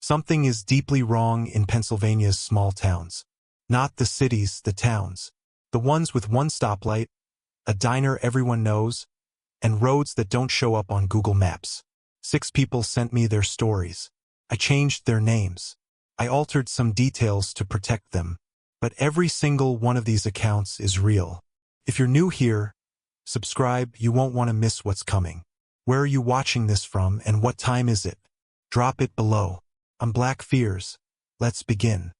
Something is deeply wrong in Pennsylvania's small towns. Not the cities, the towns. The ones with one stoplight, a diner everyone knows, and roads that don't show up on Google Maps. 6 people sent me their stories. I changed their names. I altered some details to protect them. But every single one of these accounts is real. If you're new here, subscribe, you won't want to miss what's coming. Where are you watching this from and what time is it? Drop it below. I'm Black Fears. Let's begin.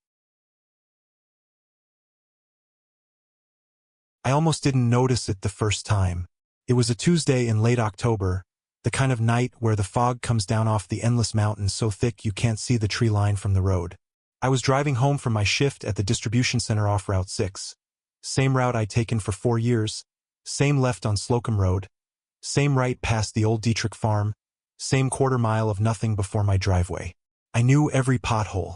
I almost didn't notice it the first time. It was a Tuesday in late October, the kind of night where the fog comes down off the endless mountains so thick you can't see the tree line from the road. I was driving home from my shift at the distribution center off Route 6. Same route I'd taken for 4 years, same left on Slocum Road, same right past the old Dietrich farm, same quarter mile of nothing before my driveway. I knew every pothole.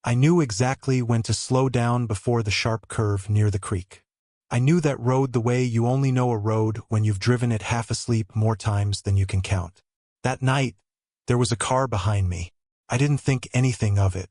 I knew exactly when to slow down before the sharp curve near the creek. I knew that road the way you only know a road when you've driven it half asleep more times than you can count. That night, there was a car behind me. I didn't think anything of it.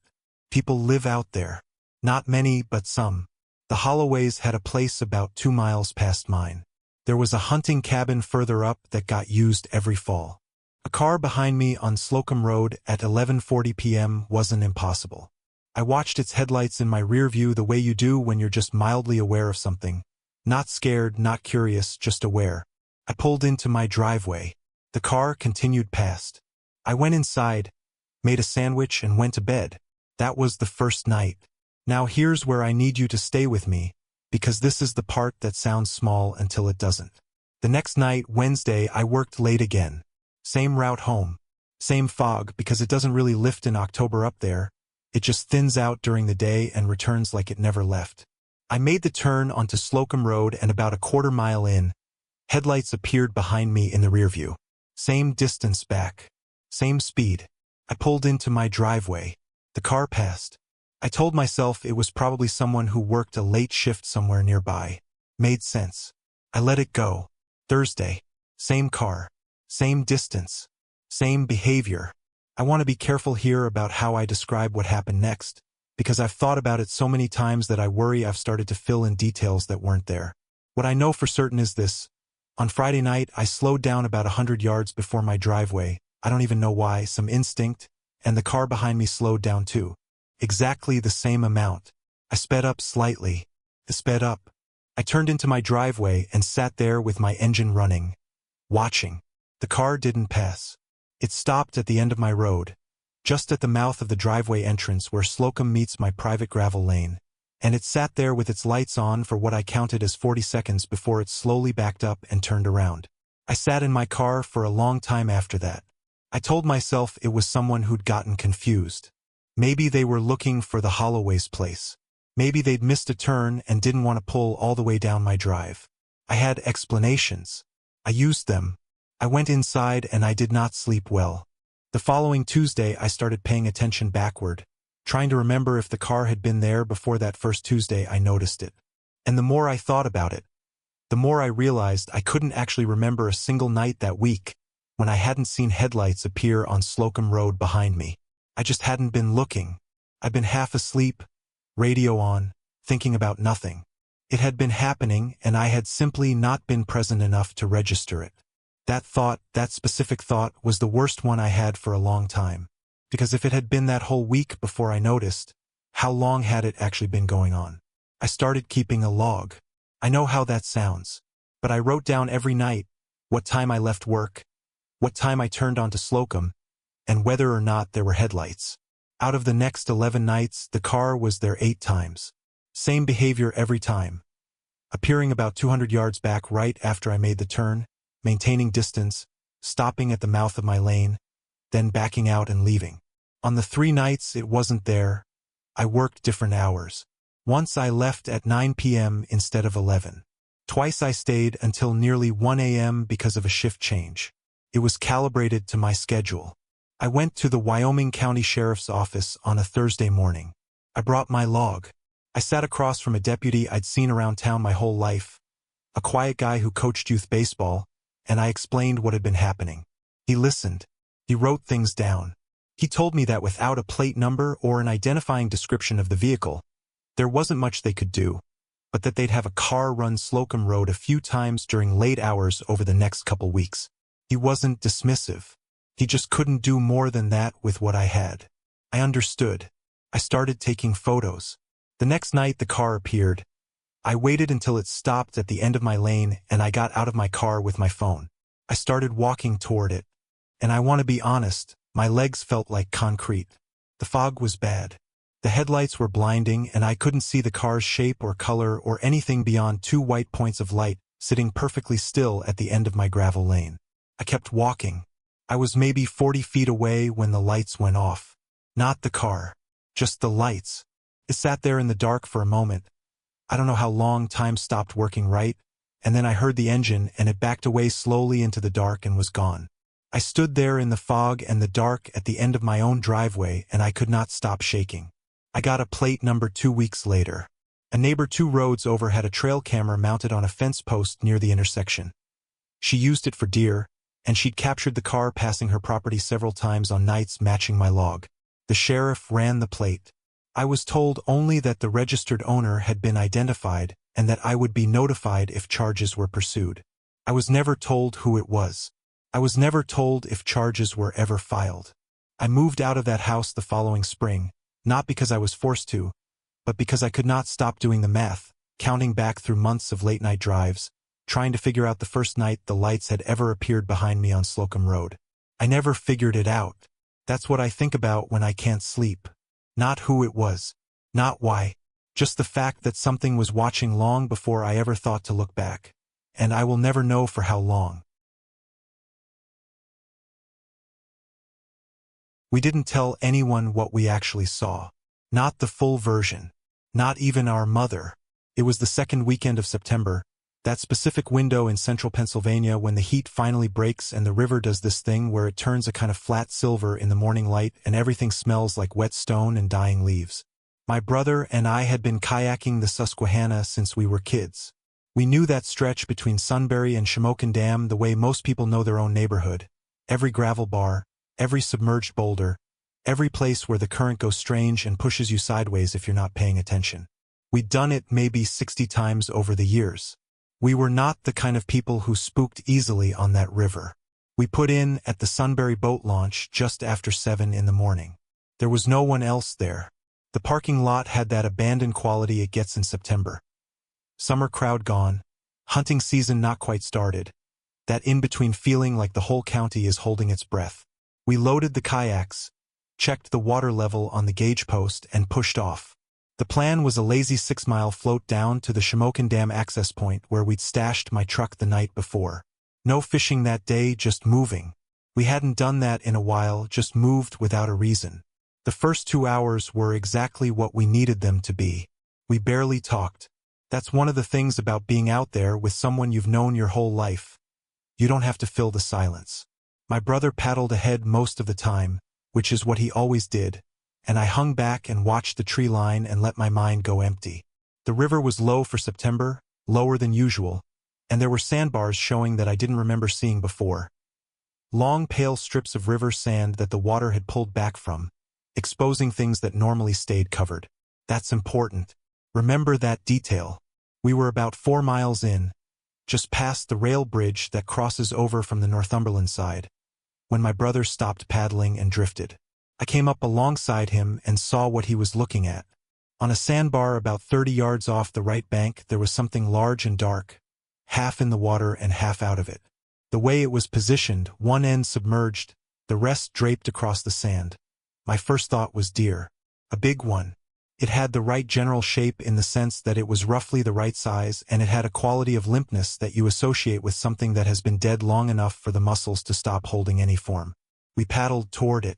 People live out there. Not many, but some. The Holloways had a place about 2 miles past mine. There was a hunting cabin further up that got used every fall. A car behind me on Slocum Road at 11:40 p.m. wasn't impossible. I watched its headlights in my rear view the way you do when you're just mildly aware of something. Not scared, not curious, just aware. I pulled into my driveway. The car continued past. I went inside, made a sandwich, and went to bed. That was the first night. Now here's where I need you to stay with me, because this is the part that sounds small until it doesn't. The next night, Wednesday, I worked late again. Same route home. Same fog, because it doesn't really lift in October up there. It just thins out during the day and returns like it never left. I made the turn onto Slocum Road, and about a quarter mile in, headlights appeared behind me in the rear view. Same distance back. Same speed. I pulled into my driveway. The car passed. I told myself it was probably someone who worked a late shift somewhere nearby. Made sense. I let it go. Thursday. Same car. Same distance. Same behavior. I want to be careful here about how I describe what happened next, because I've thought about it so many times that I worry I've started to fill in details that weren't there. What I know for certain is this. On Friday night, I slowed down about 100 yards before my driveway. I don't even know why, some instinct, and the car behind me slowed down too. Exactly the same amount. I sped up slightly. I sped up. I turned into my driveway and sat there with my engine running, watching. The car didn't pass. It stopped at the end of my road, just at the mouth of the driveway entrance where Slocum meets my private gravel lane, and it sat there with its lights on for what I counted as 40 seconds before it slowly backed up and turned around. I sat in my car for a long time after that. I told myself it was someone who'd gotten confused. Maybe they were looking for the Holloways place. Maybe they'd missed a turn and didn't want to pull all the way down my drive. I had explanations. I used them. I went inside and I did not sleep well. The following Tuesday I started paying attention backward, trying to remember if the car had been there before that first Tuesday I noticed it. And the more I thought about it, the more I realized I couldn't actually remember a single night that week when I hadn't seen headlights appear on Slocum Road behind me. I just hadn't been looking. I'd been half asleep, radio on, thinking about nothing. It had been happening and I had simply not been present enough to register it. That thought, that specific thought, was the worst one I had for a long time. Because if it had been that whole week before I noticed, how long had it actually been going on? I started keeping a log. I know how that sounds. But I wrote down every night, what time I left work, what time I turned onto Slocum, and whether or not there were headlights. Out of the next 11 nights, the car was there 8 times. Same behavior every time. Appearing about 200 yards back right after I made the turn, maintaining distance, stopping at the mouth of my lane, then backing out and leaving. On the 3 nights it wasn't there, I worked different hours. Once I left at 9 p.m. instead of 11. Twice I stayed until nearly 1 a.m. because of a shift change. It was calibrated to my schedule. I went to the Wyoming County Sheriff's Office on a Thursday morning. I brought my log. I sat across from a deputy I'd seen around town my whole life, a quiet guy who coached youth baseball, and I explained what had been happening. He listened. He wrote things down. He told me that without a plate number or an identifying description of the vehicle, there wasn't much they could do, but that they'd have a car run Slocum Road a few times during late hours over the next couple weeks. He wasn't dismissive. He just couldn't do more than that with what I had. I understood. I started taking photos. The next night the car appeared. I waited until it stopped at the end of my lane and I got out of my car with my phone. I started walking toward it. And I want to be honest, my legs felt like concrete. The fog was bad. The headlights were blinding and I couldn't see the car's shape or color or anything beyond 2 white points of light sitting perfectly still at the end of my gravel lane. I kept walking. I was maybe 40 feet away when the lights went off. Not the car. Just the lights. It sat there in the dark for a moment. I don't know how long. Time stopped working right, and then I heard the engine and it backed away slowly into the dark and was gone. I stood there in the fog and the dark at the end of my own driveway and I could not stop shaking. I got a plate number 2 weeks later. A neighbor 2 roads over had a trail camera mounted on a fence post near the intersection. She used it for deer, and she'd captured the car passing her property several times on nights matching my log. The sheriff ran the plate. I was told only that the registered owner had been identified and that I would be notified if charges were pursued. I was never told who it was. I was never told if charges were ever filed. I moved out of that house the following spring, not because I was forced to, but because I could not stop doing the math, counting back through months of late-night drives, trying to figure out the first night the lights had ever appeared behind me on Slocum Road. I never figured it out. That's what I think about when I can't sleep. Not who it was. Not why. Just the fact that something was watching long before I ever thought to look back. And I will never know for how long. We didn't tell anyone what we actually saw. Not the full version. Not even our mother. It was the second weekend of September, that specific window in central Pennsylvania when the heat finally breaks and the river does this thing where it turns a kind of flat silver in the morning light and everything smells like wet stone and dying leaves. My brother and I had been kayaking the Susquehanna since we were kids. We knew that stretch between Sunbury and Shamokin Dam the way most people know their own neighborhood. Every gravel bar, every submerged boulder, every place where the current goes strange and pushes you sideways if you're not paying attention. We'd done it maybe 60 times over the years. We were not the kind of people who spooked easily on that river. We put in at the Sunbury boat launch just after 7 in the morning. There was no one else there. The parking lot had that abandoned quality it gets in September. Summer crowd gone, hunting season not quite started, that in-between feeling like the whole county is holding its breath. We loaded the kayaks, checked the water level on the gauge post, and pushed off. The plan was a lazy 6-mile float down to the Shamokin Dam access point where we'd stashed my truck the night before. No fishing that day, just moving. We hadn't done that in a while, just moved without a reason. The first 2 hours were exactly what we needed them to be. We barely talked. That's one of the things about being out there with someone you've known your whole life. You don't have to fill the silence. My brother paddled ahead most of the time, which is what he always did, and I hung back and watched the tree line and let my mind go empty. The river was low for September, lower than usual, and there were sandbars showing that I didn't remember seeing before. Long pale strips of river sand that the water had pulled back from, exposing things that normally stayed covered. That's important. Remember that detail. We were about 4 miles in, just past the rail bridge that crosses over from the Northumberland side, when my brother stopped paddling and drifted. I came up alongside him and saw what he was looking at. On a sandbar about 30 yards off the right bank there was something large and dark, half in the water and half out of it. The way it was positioned, one end submerged, the rest draped across the sand. My first thought was deer. A big one. It had the right general shape in the sense that it was roughly the right size and it had a quality of limpness that you associate with something that has been dead long enough for the muscles to stop holding any form. We paddled toward it.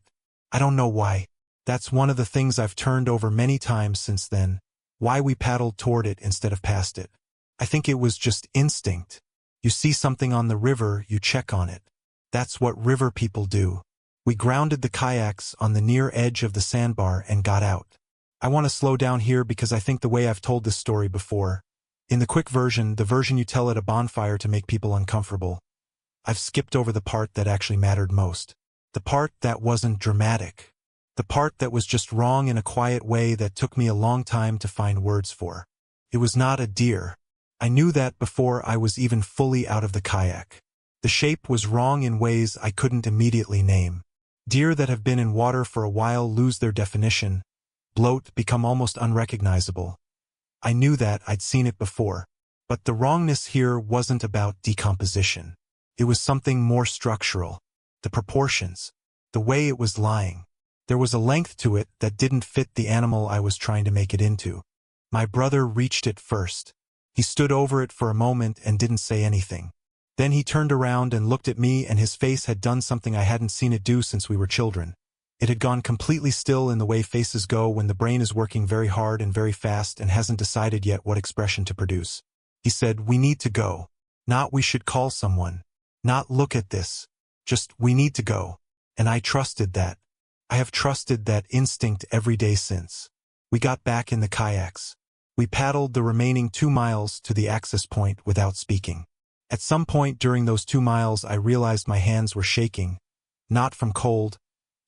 I don't know why. That's one of the things I've turned over many times since then, why we paddled toward it instead of past it. I think it was just instinct. You see something on the river, you check on it. That's what river people do. We grounded the kayaks on the near edge of the sandbar and got out. I want to slow down here because I think the way I've told this story before, in the quick version, the version you tell at a bonfire to make people uncomfortable, I've skipped over the part that actually mattered most. The part that wasn't dramatic. The part that was just wrong in a quiet way that took me a long time to find words for. It was not a deer. I knew that before I was even fully out of the kayak. The shape was wrong in ways I couldn't immediately name. Deer that have been in water for a while lose their definition, bloat, become almost unrecognizable. I knew that, I'd seen it before. But the wrongness here wasn't about decomposition. It was something more structural. The proportions. The way it was lying. There was a length to it that didn't fit the animal I was trying to make it into. My brother reached it first. He stood over it for a moment and didn't say anything. Then he turned around and looked at me, and his face had done something I hadn't seen it do since we were children. It had gone completely still in the way faces go when the brain is working very hard and very fast and hasn't decided yet what expression to produce. He said, "We need to go. Not we should call someone. Not look at this. Just, we need to go." And I trusted that. I have trusted that instinct every day since. We got back in the kayaks. We paddled the remaining 2 miles to the access point without speaking. At some point during those 2 miles I realized my hands were shaking, not from cold,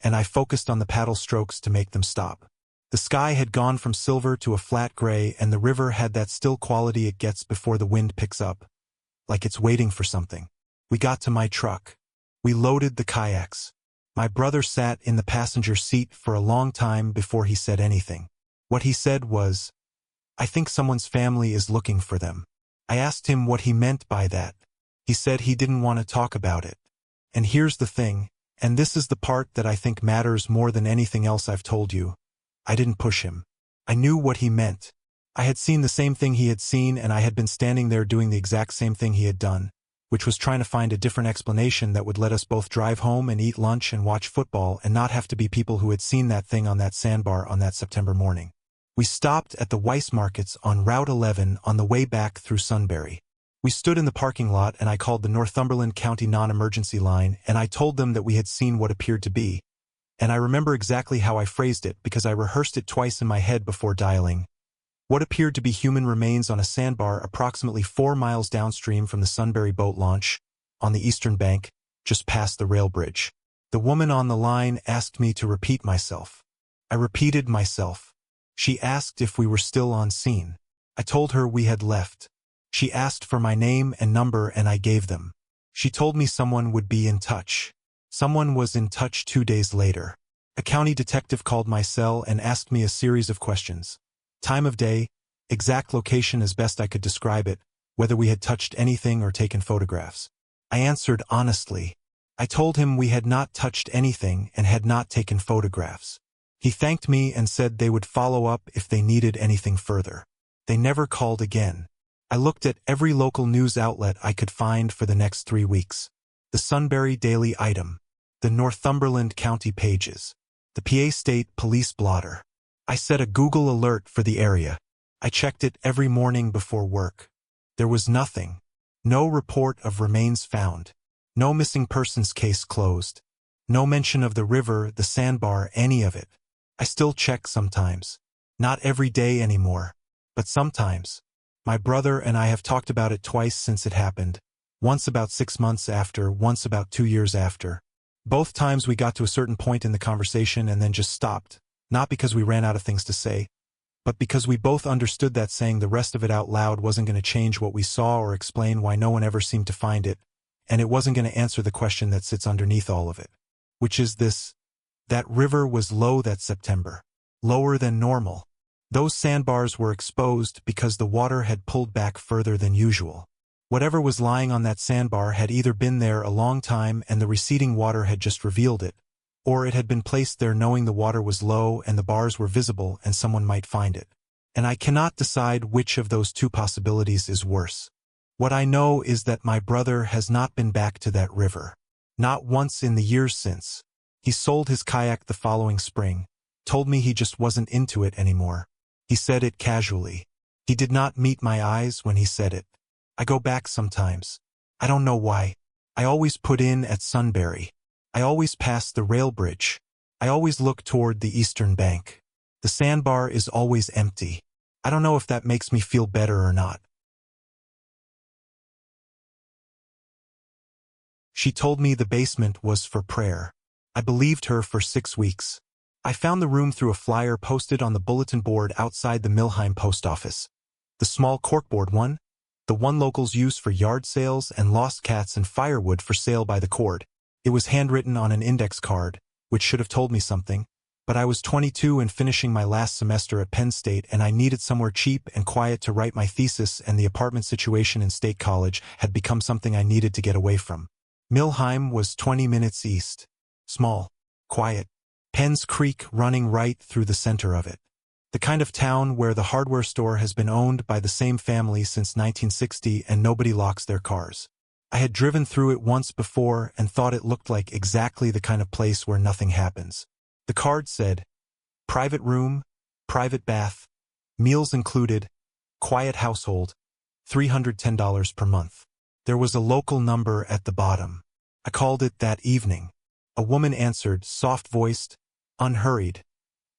and I focused on the paddle strokes to make them stop. The sky had gone from silver to a flat gray, and the river had that still quality it gets before the wind picks up, like it's waiting for something. We got to my truck. We loaded the kayaks. My brother sat in the passenger seat for a long time before he said anything. What he said was, "I think someone's family is looking for them." I asked him what he meant by that. He said he didn't want to talk about it. And here's the thing, and this is the part that I think matters more than anything else I've told you. I didn't push him. I knew what he meant. I had seen the same thing he had seen, and I had been standing there doing the exact same thing he had done, which was trying to find a different explanation that would let us both drive home and eat lunch and watch football and not have to be people who had seen that thing on that sandbar on that September morning. We stopped at the Weiss Markets on Route 11 on the way back through Sunbury. We stood in the parking lot, and I called the Northumberland County non-emergency line, and I told them that we had seen what appeared to be. And I remember exactly how I phrased it because I rehearsed it twice in my head before dialing. What appeared to be human remains on a sandbar approximately 4 miles downstream from the Sunbury boat launch, on the eastern bank, just past the rail bridge. The woman on the line asked me to repeat myself. I repeated myself. She asked if we were still on scene. I told her we had left. She asked for my name and number, and I gave them. She told me someone would be in touch. Someone was in touch 2 days later. A county detective called my cell and asked me a series of questions. Time of day, exact location as best I could describe it, whether we had touched anything or taken photographs. I answered honestly. I told him we had not touched anything and had not taken photographs. He thanked me and said they would follow up if they needed anything further. They never called again. I looked at every local news outlet I could find for the next 3 weeks. The Sunbury Daily Item, the Northumberland County Pages, the PA State Police Blotter. I set a Google alert for the area. I checked it every morning before work. There was nothing. No report of remains found. No missing persons case closed. No mention of the river, the sandbar, any of it. I still check sometimes. Not every day anymore, but sometimes. My brother and I have talked about it twice since it happened. Once about 6 months after, once about 2 years after. Both times we got to a certain point in the conversation and then just stopped. Not because we ran out of things to say, but because we both understood that saying the rest of it out loud wasn't going to change what we saw or explain why no one ever seemed to find it, and it wasn't going to answer the question that sits underneath all of it, which is this: that river was low that September, lower than normal. Those sandbars were exposed because the water had pulled back further than usual. Whatever was lying on that sandbar had either been there a long time and the receding water had just revealed it, or it had been placed there knowing the water was low and the bars were visible and someone might find it. And I cannot decide which of those two possibilities is worse. What I know is that my brother has not been back to that river. Not once in the years since. He sold his kayak the following spring, told me he just wasn't into it anymore. He said it casually. He did not meet my eyes when he said it. I go back sometimes. I don't know why. I always put in at Sunbury. I always pass the rail bridge. I always look toward the eastern bank. The sandbar is always empty. I don't know if that makes me feel better or not. She told me the basement was for prayer. I believed her for 6 weeks. I found the room through a flyer posted on the bulletin board outside the Milheim post office. The small corkboard one? The one locals use for yard sales and lost cats and firewood for sale by the cord. It was handwritten on an index card, which should have told me something, but I was 22 and finishing my last semester at Penn State, and I needed somewhere cheap and quiet to write my thesis, and the apartment situation in State College had become something I needed to get away from. Milheim was 20 minutes east. Small, quiet. Penn's Creek running right through the center of it. The kind of town where the hardware store has been owned by the same family since 1960 and nobody locks their cars. I had driven through it once before and thought it looked like exactly the kind of place where nothing happens. The card said, private room, private bath, meals included, quiet household, $310 per month. There was a local number at the bottom. I called it that evening. A woman answered, soft-voiced, unhurried.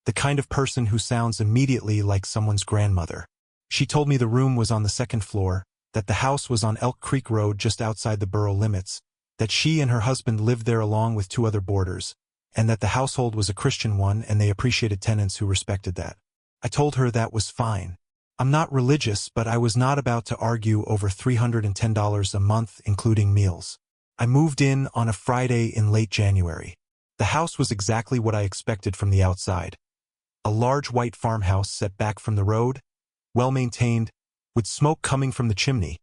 The kind of person who sounds immediately like someone's grandmother. She told me the room was on the 2nd floor, that the house was on Elk Creek Road just outside the borough limits, that she and her husband lived there along with 2 other boarders, and that the household was a Christian one and they appreciated tenants who respected that. I told her that was fine. I'm not religious, but I was not about to argue over $310 a month, including meals. I moved in on a Friday in late January. The house was exactly what I expected from the outside. A large white farmhouse set back from the road, well-maintained, with smoke coming from the chimney.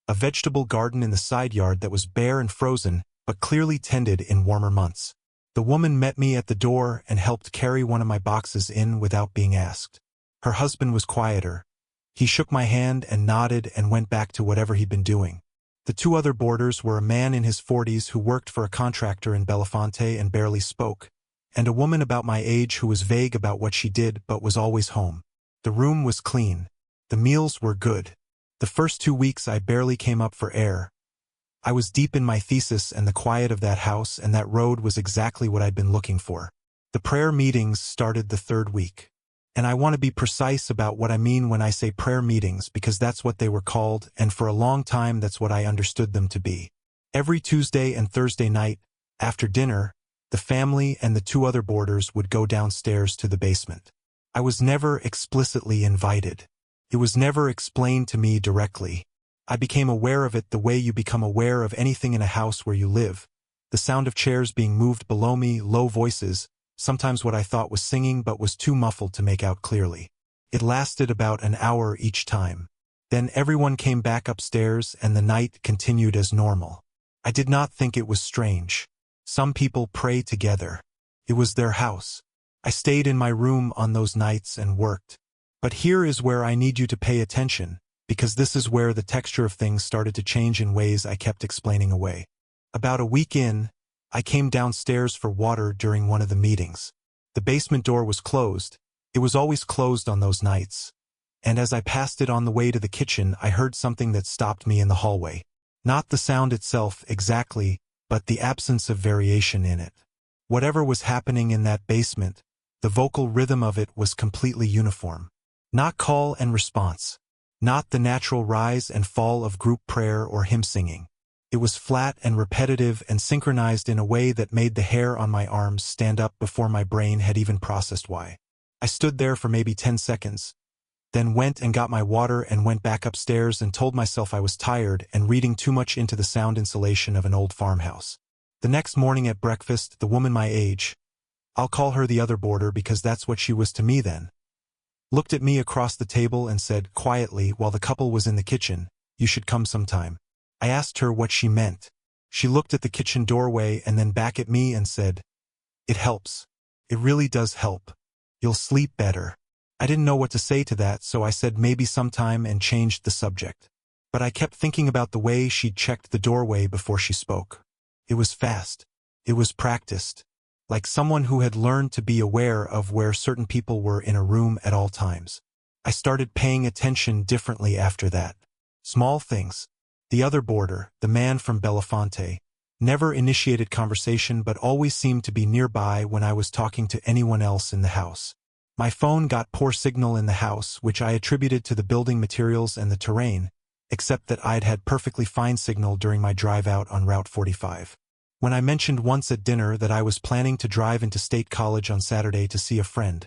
A vegetable garden in the side yard that was bare and frozen, but clearly tended in warmer months. The woman met me at the door and helped carry one of my boxes in without being asked. Her husband was quieter. He shook my hand and nodded and went back to whatever he'd been doing. The 2 other boarders were a man in his 40s who worked for a contractor in Bellefonte and barely spoke, and a woman about my age who was vague about what she did but was always home. The room was clean. The meals were good. The first 2 weeks I barely came up for air. I was deep in my thesis, and the quiet of that house and that road was exactly what I'd been looking for. The prayer meetings started the 3rd week. And I want to be precise about what I mean when I say prayer meetings, because that's what they were called, and for a long time that's what I understood them to be. Every Tuesday and Thursday night, after dinner, the family and the 2 other boarders would go downstairs to the basement. I was never explicitly invited. It was never explained to me directly. I became aware of it the way you become aware of anything in a house where you live. The sound of chairs being moved below me, low voices, sometimes what I thought was singing but was too muffled to make out clearly. It lasted about an hour each time. Then everyone came back upstairs and the night continued as normal. I did not think it was strange. Some people pray together. It was their house. I stayed in my room on those nights and worked. But here is where I need you to pay attention, because this is where the texture of things started to change in ways I kept explaining away. About a week in, I came downstairs for water during one of the meetings. The basement door was closed. It was always closed on those nights. And as I passed it on the way to the kitchen, I heard something that stopped me in the hallway. Not the sound itself exactly, but the absence of variation in it. Whatever was happening in that basement, the vocal rhythm of it was completely uniform. Not call and response. Not the natural rise and fall of group prayer or hymn singing. It was flat and repetitive and synchronized in a way that made the hair on my arms stand up before my brain had even processed why. I stood there for maybe 10 seconds, then went and got my water and went back upstairs and told myself I was tired and reading too much into the sound insulation of an old farmhouse. The next morning at breakfast, the woman my age, I'll call her the other boarder because that's what she was to me then, looked at me across the table and said quietly while the couple was in the kitchen, "You should come sometime." I asked her what she meant. She looked at the kitchen doorway and then back at me and said, "It helps. It really does help. You'll sleep better." I didn't know what to say to that, so I said maybe sometime and changed the subject. But I kept thinking about the way she'd checked the doorway before she spoke. It was fast. It was practiced. Like someone who had learned to be aware of where certain people were in a room at all times. I started paying attention differently after that. Small things. The other boarder, the man from Bellefonte, never initiated conversation but always seemed to be nearby when I was talking to anyone else in the house. My phone got poor signal in the house, which I attributed to the building materials and the terrain, except that I'd had perfectly fine signal during my drive out on Route 45. When I mentioned once at dinner that I was planning to drive into State College on Saturday to see a friend,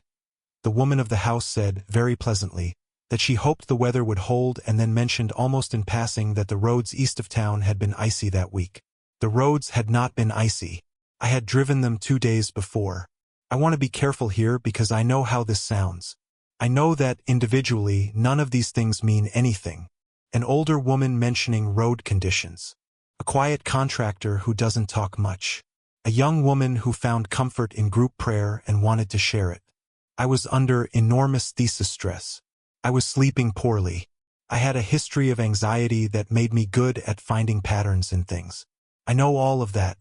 the woman of the house said, very pleasantly, that she hoped the weather would hold, and then mentioned almost in passing that the roads east of town had been icy that week. The roads had not been icy. I had driven them 2 days before. I want to be careful here because I know how this sounds. I know that, individually, none of these things mean anything. An older woman mentioning road conditions. A quiet contractor who doesn't talk much. A young woman who found comfort in group prayer and wanted to share it. I was under enormous thesis stress. I was sleeping poorly. I had a history of anxiety that made me good at finding patterns in things. I know all of that.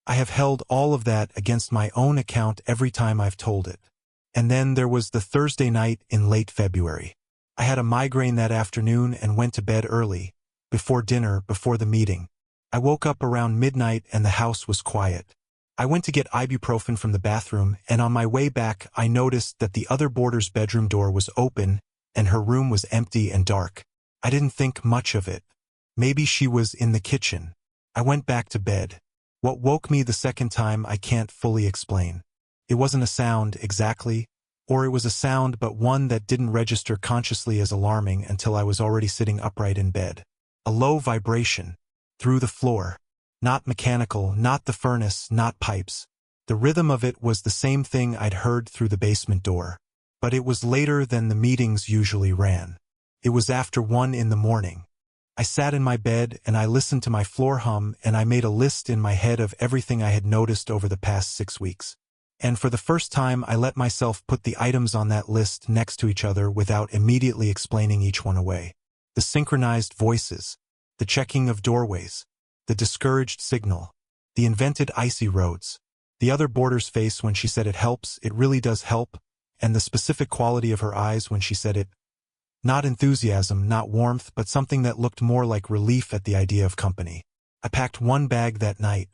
I have held all of that against my own account every time I've told it. And then there was the Thursday night in late February. I had a migraine that afternoon and went to bed early, before dinner, before the meeting. I woke up around midnight and the house was quiet. I went to get ibuprofen from the bathroom, and on my way back I noticed that the other boarder's bedroom door was open and her room was empty and dark. I didn't think much of it. Maybe she was in the kitchen. I went back to bed. What woke me the second time I can't fully explain. It wasn't a sound, exactly, or it was a sound but one that didn't register consciously as alarming until I was already sitting upright in bed. A low vibration. Through the floor. Not mechanical, not the furnace, not pipes. The rhythm of it was the same thing I'd heard through the basement door. But it was later than the meetings usually ran. It was after 1 in the morning. I sat in my bed and I listened to my floor hum, and I made a list in my head of everything I had noticed over the past 6 weeks. And for the first time I let myself put the items on that list next to each other without immediately explaining each one away. The synchronized voices. The checking of doorways. The discouraged signal. The invented icy roads. The other boarder's face when she said it helps, it really does help, and the specific quality of her eyes when she said it. Not enthusiasm, not warmth, but something that looked more like relief at the idea of company. I packed 1 bag that night.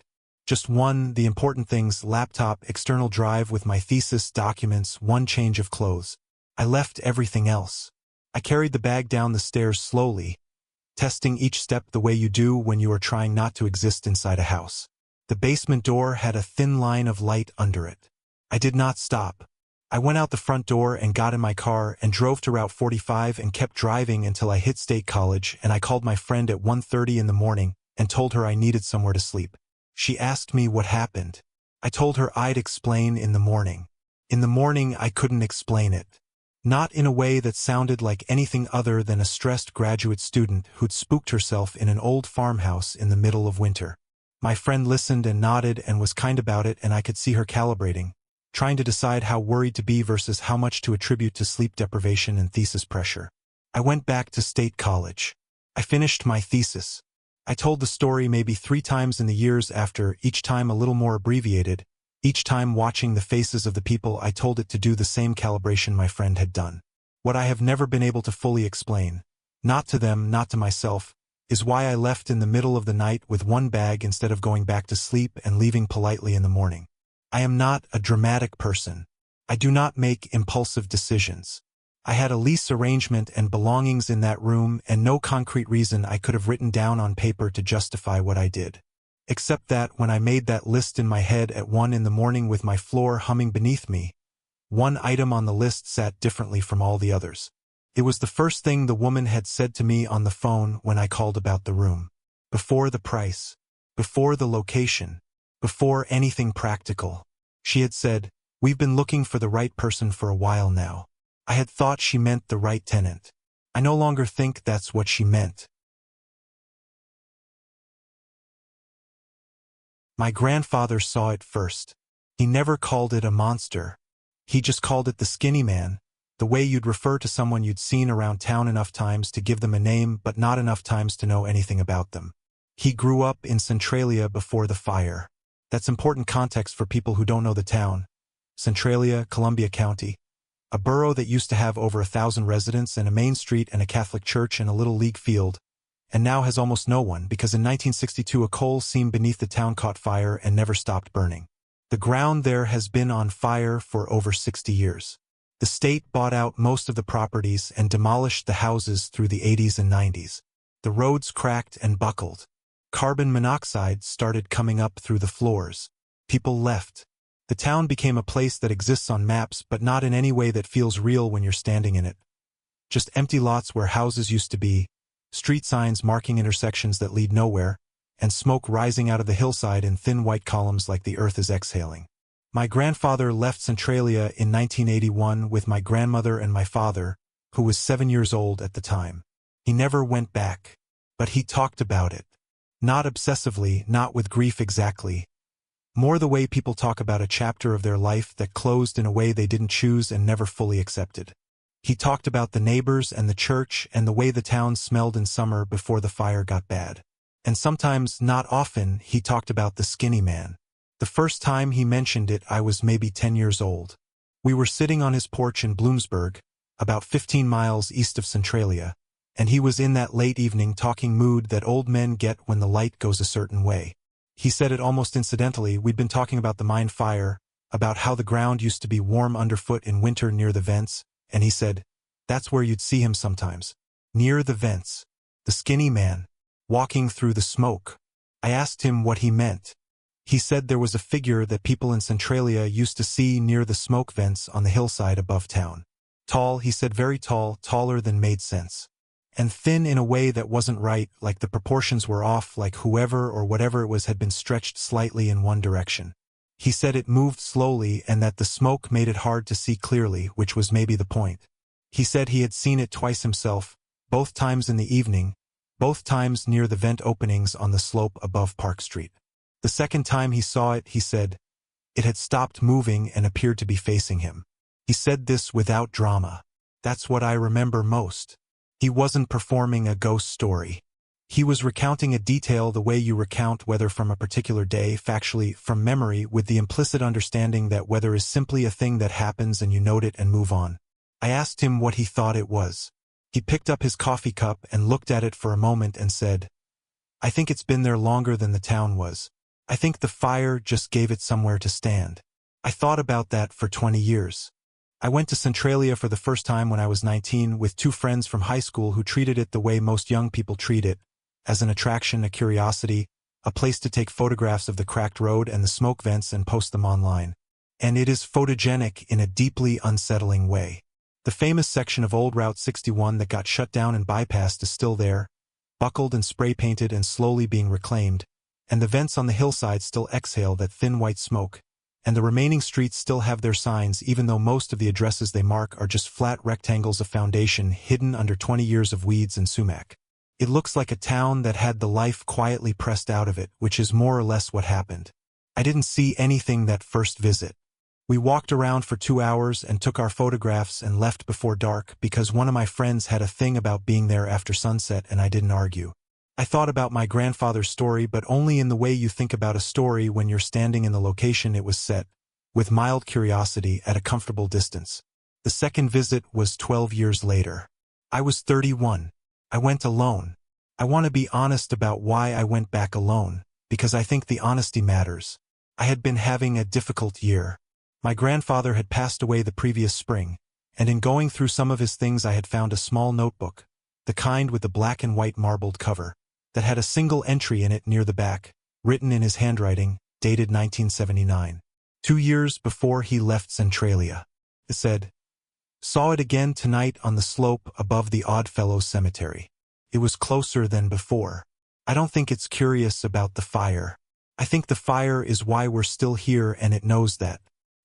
Just one, the important things, laptop, external drive with my thesis, documents, 1 change of clothes. I left everything else. I carried the bag down the stairs slowly, testing each step the way you do when you are trying not to exist inside a house. The basement door had a thin line of light under it. I did not stop. I went out the front door and got in my car and drove to Route 45 and kept driving until I hit State College, and I called my friend at 1:30 in the morning and told her I needed somewhere to sleep. She asked me what happened. I told her I'd explain in the morning. In the morning I couldn't explain it. Not in a way that sounded like anything other than a stressed graduate student who'd spooked herself in an old farmhouse in the middle of winter. My friend listened and nodded and was kind about it, and I could see her calibrating, trying to decide how worried to be versus how much to attribute to sleep deprivation and thesis pressure. I went back to State College. I finished my thesis. I told the story maybe 3 times in the years after, each time a little more abbreviated, each time watching the faces of the people I told it to do the same calibration my friend had done. What I have never been able to fully explain, not to them, not to myself, is why I left in the middle of the night with 1 bag instead of going back to sleep and leaving politely in the morning. I am not a dramatic person. I do not make impulsive decisions. I had a lease arrangement and belongings in that room, and no concrete reason I could have written down on paper to justify what I did. Except that when I made that list in my head at 1 in the morning with my floor humming beneath me, 1 item on the list sat differently from all the others. It was the first thing the woman had said to me on the phone when I called about the room. Before the price. Before the location. Before anything practical. She had said, "We've been looking for the right person for a while now." I had thought she meant the right tenant. I no longer think that's what she meant. My grandfather saw it first. He never called it a monster. He just called it the skinny man, the way you'd refer to someone you'd seen around town enough times to give them a name but not enough times to know anything about them. He grew up in Centralia before the fire. That's important context for people who don't know the town. Centralia, Columbia County. A borough that used to have over 1,000 residents and a main street and a Catholic church and a little league field, and now has almost no one because in 1962 a coal seam beneath the town caught fire and never stopped burning. The ground there has been on fire for over 60 years. The state bought out most of the properties and demolished the houses through the 80s and 90s. The roads cracked and buckled. Carbon monoxide started coming up through the floors. People left. The town became a place that exists on maps but not in any way that feels real when you're standing in it. Just empty lots where houses used to be, street signs marking intersections that lead nowhere, and smoke rising out of the hillside in thin white columns like the earth is exhaling. My grandfather left Centralia in 1981 with my grandmother and my father, who was 7 years old at the time. He never went back, but he talked about it. Not obsessively, not with grief exactly. More the way people talk about a chapter of their life that closed in a way they didn't choose and never fully accepted. He talked about the neighbors and the church and the way the town smelled in summer before the fire got bad. And sometimes, not often, he talked about the skinny man. The first time he mentioned it, I was maybe 10 years old. We were sitting on his porch in Bloomsburg, about 15 miles east of Centralia, and he was in that late evening talking mood that old men get when the light goes a certain way. He said it almost incidentally. We'd been talking about the mine fire, about how the ground used to be warm underfoot in winter near the vents, and he said, that's where you'd see him sometimes. Near the vents. The skinny man. Walking through the smoke. I asked him what he meant. He said there was a figure that people in Centralia used to see near the smoke vents on the hillside above town. Tall, he said, very tall, taller than made sense. And thin in a way that wasn't right, like the proportions were off, like whoever or whatever it was had been stretched slightly in one direction. He said it moved slowly and that the smoke made it hard to see clearly, which was maybe the point. He said he had seen it twice himself, both times in the evening, both times near the vent openings on the slope above Park Street. The second time he saw it, he said, it had stopped moving and appeared to be facing him. He said this without drama. That's what I remember most. He wasn't performing a ghost story. He was recounting a detail the way you recount weather from a particular day, factually, from memory, with the implicit understanding that weather is simply a thing that happens and you note it and move on. I asked him what he thought it was. He picked up his coffee cup and looked at it for a moment and said, I think it's been there longer than the town was. I think the fire just gave it somewhere to stand. I thought about that for 20 years. I went to Centralia for the first time when I was 19 with 2 friends from high school who treated it the way most young people treat it, as an attraction, a curiosity, a place to take photographs of the cracked road and the smoke vents and post them online. And it is photogenic in a deeply unsettling way. The famous section of old Route 61 that got shut down and bypassed is still there, buckled and spray-painted and slowly being reclaimed, and the vents on the hillside still exhale that thin white smoke, and the remaining streets still have their signs even though most of the addresses they mark are just flat rectangles of foundation hidden under 20 years of weeds and sumac. It looks like a town that had the life quietly pressed out of it, which is more or less what happened. I didn't see anything that first visit. We walked around for 2 hours and took our photographs and left before dark because one of my friends had a thing about being there after sunset and I didn't argue. I thought about my grandfather's story, but only in the way you think about a story when you're standing in the location it was set, with mild curiosity at a comfortable distance. The second visit was 12 years later. I was 31. I went alone. I want to be honest about why I went back alone, because I think the honesty matters. I had been having a difficult year. My grandfather had passed away the previous spring, and in going through some of his things I had found a small notebook, the kind with the black and white marbled cover, that had a single entry in it near the back, written in his handwriting, dated 1979. 2 years before he left Centralia. It said, saw it again tonight on the slope above the Oddfellows Cemetery. It was closer than before. I don't think it's curious about the fire. I think the fire is why we're still here and it knows that.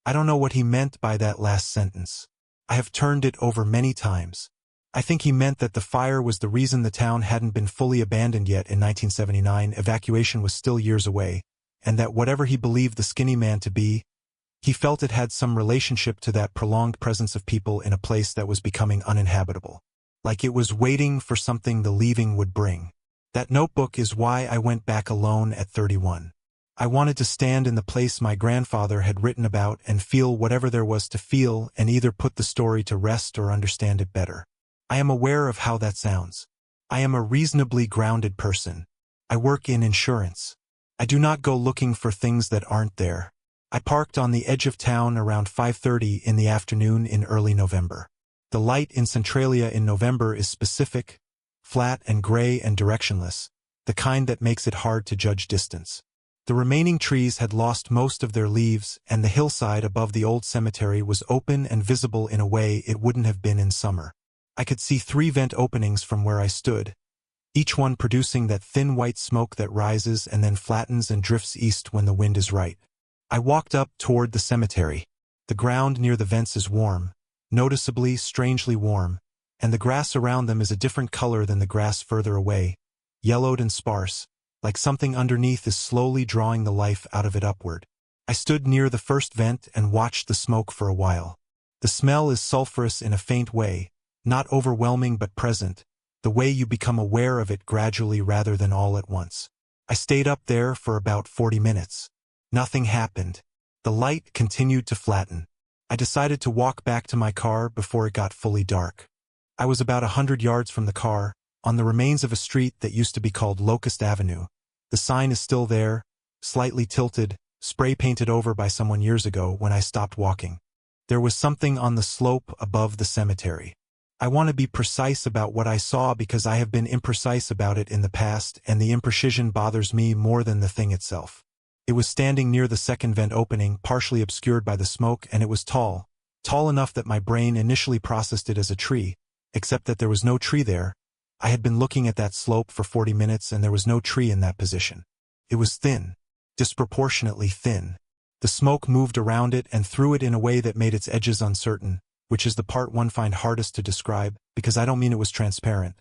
I don't know what he meant by that last sentence. I have turned it over many times. I think he meant that the fire was the reason the town hadn't been fully abandoned yet in 1979, evacuation was still years away, and that whatever he believed the skinny man to be, he felt it had some relationship to that prolonged presence of people in a place that was becoming uninhabitable. Like it was waiting for something the leaving would bring. That notebook is why I went back alone at 31. I wanted to stand in the place my grandfather had written about and feel whatever there was to feel and either put the story to rest or understand it better. I am aware of how that sounds. I am a reasonably grounded person. I work in insurance. I do not go looking for things that aren't there. I parked on the edge of town around 5:30 in the afternoon in early November. The light in Centralia in November is specific, flat and gray and directionless, the kind that makes it hard to judge distance. The remaining trees had lost most of their leaves, and the hillside above the old cemetery was open and visible in a way it wouldn't have been in summer. I could see 3 vent openings from where I stood, each one producing that thin white smoke that rises and then flattens and drifts east when the wind is right. I walked up toward the cemetery. The ground near the vents is warm, noticeably, strangely warm, and the grass around them is a different color than the grass further away, yellowed and sparse, like something underneath is slowly drawing the life out of it upward. I stood near the first vent and watched the smoke for a while. The smell is sulphurous in a faint way, not overwhelming but present, the way you become aware of it gradually rather than all at once. I stayed up there for about 40 minutes. Nothing happened. The light continued to flatten. I decided to walk back to my car before it got fully dark. I was about 100 yards from the car, on the remains of a street that used to be called Locust Avenue. The sign is still there, slightly tilted, spray-painted over by someone years ago when I stopped walking. There was something on the slope above the cemetery. I want to be precise about what I saw because I have been imprecise about it in the past, and the imprecision bothers me more than the thing itself. It was standing near the second vent opening, partially obscured by the smoke, and it was tall enough that my brain initially processed it as a tree, except that there was no tree there. I had been looking at that slope for 40 minutes and there was no tree in that position. It was thin, disproportionately thin. The smoke moved around it and through it in a way that made its edges uncertain, which is the part one find hardest to describe, because I don't mean it was transparent.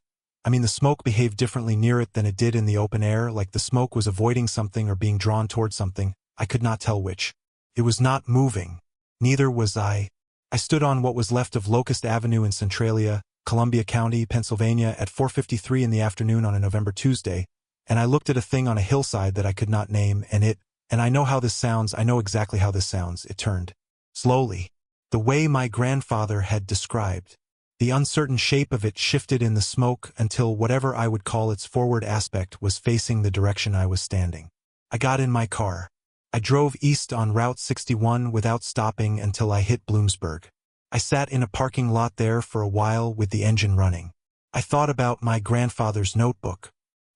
I mean the smoke behaved differently near it than it did in the open air, like the smoke was avoiding something or being drawn toward something. I could not tell which. It was not moving. Neither was I. I stood on what was left of Locust Avenue in Centralia, Columbia County, Pennsylvania, at 4:53 in the afternoon on a November Tuesday, and I looked at a thing on a hillside that I could not name, and I know how this sounds, I know exactly how this sounds, it turned. Slowly. The way my grandfather had described. The uncertain shape of it shifted in the smoke until whatever I would call its forward aspect was facing the direction I was standing. I got in my car. I drove east on Route 61 without stopping until I hit Bloomsburg. I sat in a parking lot there for a while with the engine running. I thought about my grandfather's notebook.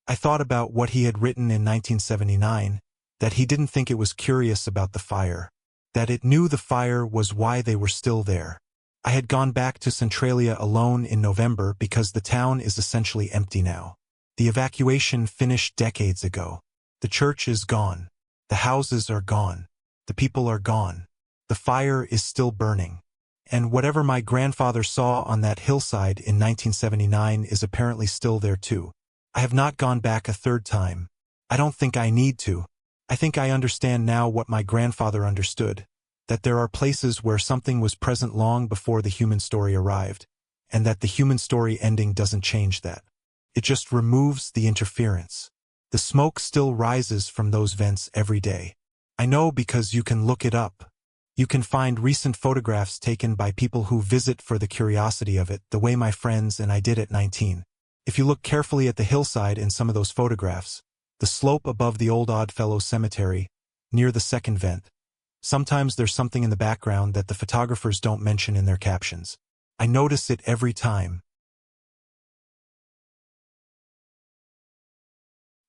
I thought about what he had written in 1979, that he didn't think it was curious about the fire, that it knew the fire was why they were still there. I had gone back to Centralia alone in November because the town is essentially empty now. The evacuation finished decades ago. The church is gone. The houses are gone. The people are gone. The fire is still burning. And whatever my grandfather saw on that hillside in 1979 is apparently still there too. I have not gone back a third time. I don't think I need to. I think I understand now what my grandfather understood, that there are places where something was present long before the human story arrived, and that the human story ending doesn't change that. It just removes the interference. The smoke still rises from those vents every day. I know because you can look it up. You can find recent photographs taken by people who visit for the curiosity of it, the way my friends and I did at 19. If you look carefully at the hillside in some of those photographs, the slope above the old Oddfellows Cemetery, near the second vent, sometimes there's something in the background that the photographers don't mention in their captions. I notice it every time.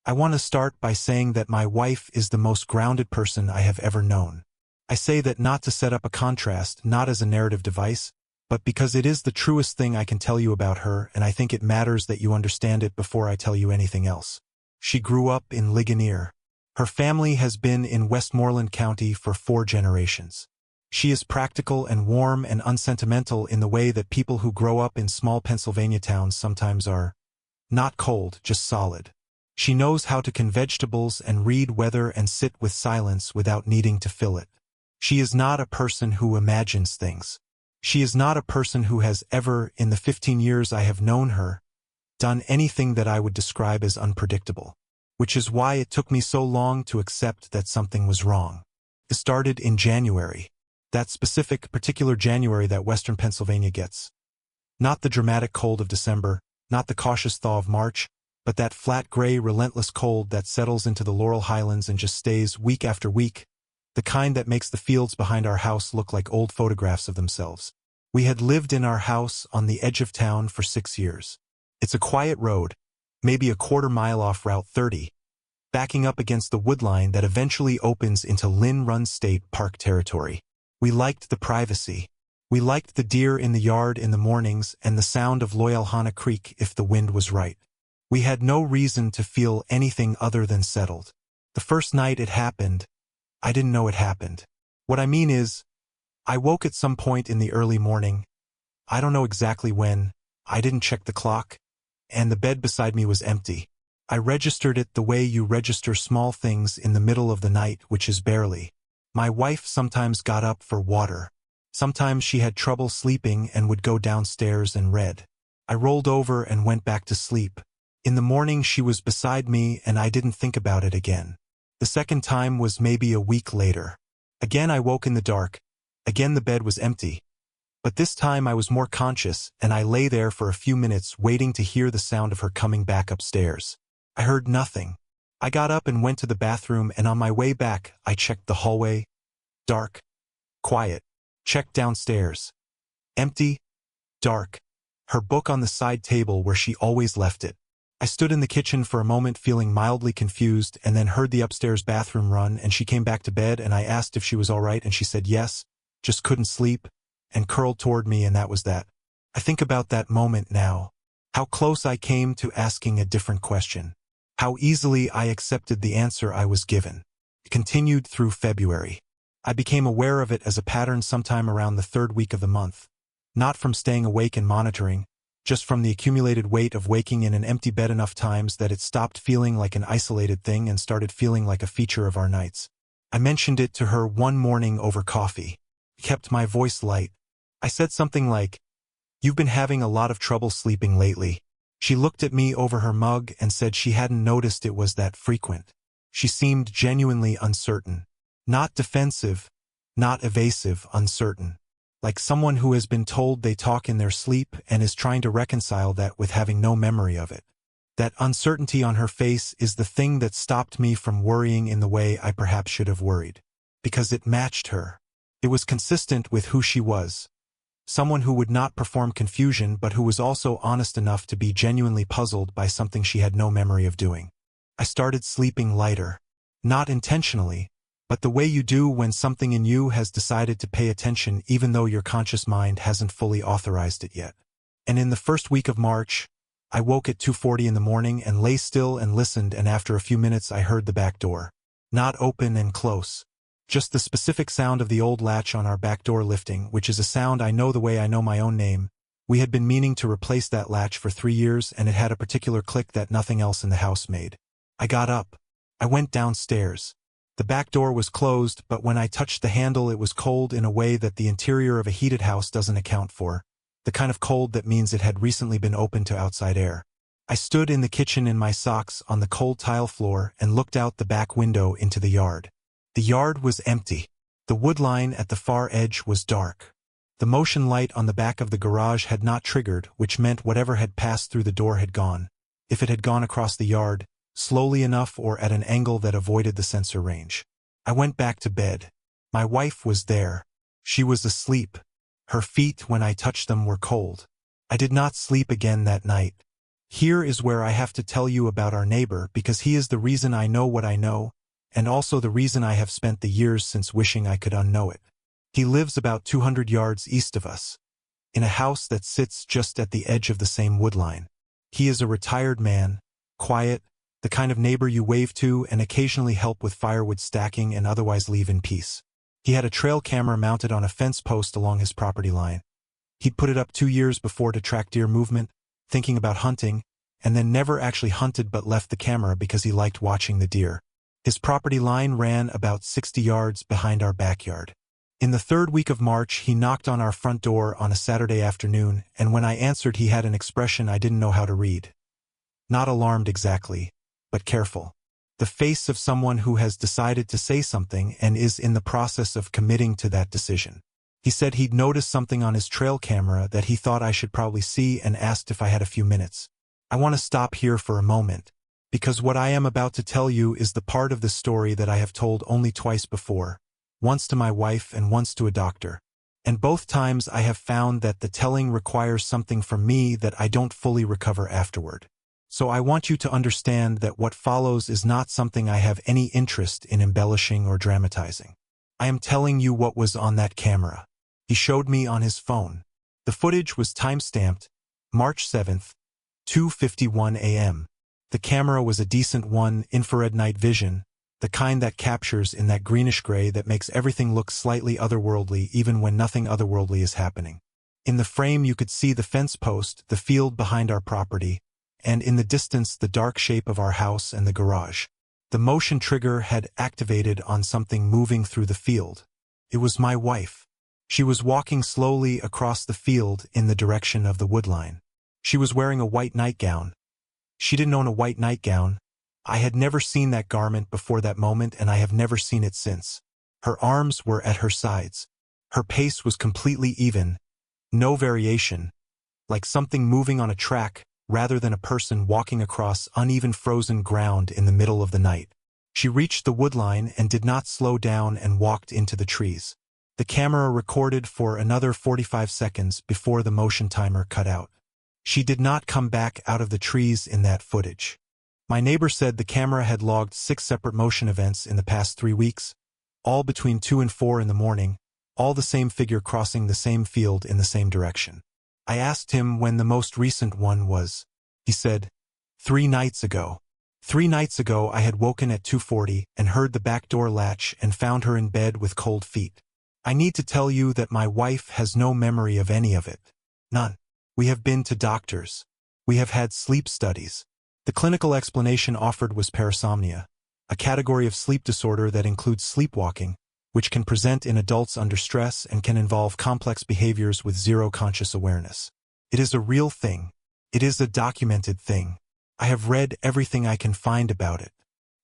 I want to start by saying that my wife is the most grounded person I have ever known. I say that not to set up a contrast, not as a narrative device, but because it is the truest thing I can tell you about her, and I think it matters that you understand it before I tell you anything else. She grew up in Ligonier. Her family has been in Westmoreland County for 4 generations. She is practical and warm and unsentimental in the way that people who grow up in small Pennsylvania towns sometimes are. Not cold, just solid. She knows how to can vegetables and read weather and sit with silence without needing to fill it. She is not a person who imagines things. She is not a person who has ever, in the 15 years I have known her, done anything that I would describe as unpredictable, which is why it took me so long to accept that something was wrong. It started in January, that specific, particular January that Western Pennsylvania gets. Not the dramatic cold of December, not the cautious thaw of March, but that flat, gray, relentless cold that settles into the Laurel Highlands and just stays week after week, the kind that makes the fields behind our house look like old photographs of themselves. We had lived in our house on the edge of town for 6 years. It's a quiet road, maybe a quarter-mile off Route 30, backing up against the woodline that eventually opens into Lynn Run State Park territory. We liked the privacy. We liked the deer in the yard in the mornings and the sound of Loyalhanna Creek if the wind was right. We had no reason to feel anything other than settled. The first night it happened, I didn't know it happened. What I mean is, I woke at some point in the early morning. I don't know exactly when, I didn't check the clock, and the bed beside me was empty. I registered it the way you register small things in the middle of the night, which is barely. My wife sometimes got up for water. Sometimes she had trouble sleeping and would go downstairs and read. I rolled over and went back to sleep. In the morning she was beside me and I didn't think about it again. The second time was maybe a week later. Again I woke in the dark. Again the bed was empty. But this time I was more conscious and I lay there for a few minutes waiting to hear the sound of her coming back upstairs. I heard nothing. I got up and went to the bathroom and on my way back I checked the hallway. Dark. Quiet. Checked downstairs. Empty. Dark. Her book on the side table where she always left it. I stood in the kitchen for a moment feeling mildly confused and then heard the upstairs bathroom run and she came back to bed and I asked if she was all right and she said yes, just couldn't sleep, and curled toward me and that was that. I think about that moment now. How close I came to asking a different question. How easily I accepted the answer I was given. It continued through February. I became aware of it as a pattern sometime around the third week of the month. Not from staying awake and monitoring, just from the accumulated weight of waking in an empty bed enough times that it stopped feeling like an isolated thing and started feeling like a feature of our nights. I mentioned it to her one morning over coffee. I kept my voice light. I said something like, "You've been having a lot of trouble sleeping lately." She looked at me over her mug and said she hadn't noticed it was that frequent. She seemed genuinely uncertain. Not defensive, not evasive, uncertain. Like someone who has been told they talk in their sleep and is trying to reconcile that with having no memory of it. That uncertainty on her face is the thing that stopped me from worrying in the way I perhaps should have worried. Because it matched her. It was consistent with who she was. Someone who would not perform confusion but who was also honest enough to be genuinely puzzled by something she had no memory of doing. I started sleeping lighter. Not intentionally, but the way you do when something in you has decided to pay attention even though your conscious mind hasn't fully authorized it yet. And in the first week of March, I woke at 2:40 in the morning and lay still and listened and after a few minutes I heard the back door. Not open and close. Just the specific sound of the old latch on our back door lifting, which is a sound I know the way I know my own name. We had been meaning to replace that latch for 3 years and it had a particular click that nothing else in the house made. I got up. I went downstairs. The back door was closed, but when I touched the handle it was cold in a way that the interior of a heated house doesn't account for. The kind of cold that means it had recently been opened to outside air. I stood in the kitchen in my socks on the cold tile floor and looked out the back window into the yard. The yard was empty. The woodline at the far edge was dark. The motion light on the back of the garage had not triggered, which meant whatever had passed through the door had gone. If it had gone across the yard, slowly enough or at an angle that avoided the sensor range. I went back to bed. My wife was there. She was asleep. Her feet, when I touched them, were cold. I did not sleep again that night. Here is where I have to tell you about our neighbor because he is the reason I know what I know, and also the reason I have spent the years since wishing I could unknow it. He lives about 200 yards east of us, in a house that sits just at the edge of the same woodline. He is a retired man, quiet, the kind of neighbor you wave to and occasionally help with firewood stacking and otherwise leave in peace. He had a trail camera mounted on a fence post along his property line. He'd put it up 2 years before to track deer movement, thinking about hunting, and then never actually hunted but left the camera because he liked watching the deer. His property line ran about 60 yards behind our backyard. In the third week of March, he knocked on our front door on a Saturday afternoon, and when I answered he had an expression I didn't know how to read. Not alarmed exactly, but careful. The face of someone who has decided to say something and is in the process of committing to that decision. He said he'd noticed something on his trail camera that he thought I should probably see and asked if I had a few minutes. I want to stop here for a moment, because what I am about to tell you is the part of the story that I have told only twice before, once to my wife and once to a doctor. And both times I have found that the telling requires something from me that I don't fully recover afterward. So I want you to understand that what follows is not something I have any interest in embellishing or dramatizing. I am telling you what was on that camera. He showed me on his phone. The footage was time-stamped, March 7th, 2:51 a.m. The camera was a decent one, infrared night vision, the kind that captures in that greenish-gray that makes everything look slightly otherworldly even when nothing otherworldly is happening. In the frame you could see the fence post, the field behind our property, and in the distance the dark shape of our house and the garage. The motion trigger had activated on something moving through the field. It was my wife. She was walking slowly across the field in the direction of the woodline. She was wearing a white nightgown. She didn't own a white nightgown. I had never seen that garment before that moment, and I have never seen it since. Her arms were at her sides. Her pace was completely even, no variation, like something moving on a track rather than a person walking across uneven frozen ground in the middle of the night. She reached the woodline and did not slow down and walked into the trees. The camera recorded for another 45 seconds before the motion timer cut out. She did not come back out of the trees in that footage. My neighbor said the camera had logged 6 separate motion events in the past 3 weeks, all between 2 and 4 in the morning, all the same figure crossing the same field in the same direction. I asked him when the most recent one was. He said, 3 nights ago. 3 nights ago I had woken at 2:40 and heard the back door latch and found her in bed with cold feet. I need to tell you that my wife has no memory of any of it. None. We have been to doctors. We have had sleep studies. The clinical explanation offered was parasomnia, a category of sleep disorder that includes sleepwalking, which can present in adults under stress and can involve complex behaviors with zero conscious awareness. It is a real thing. It is a documented thing. I have read everything I can find about it.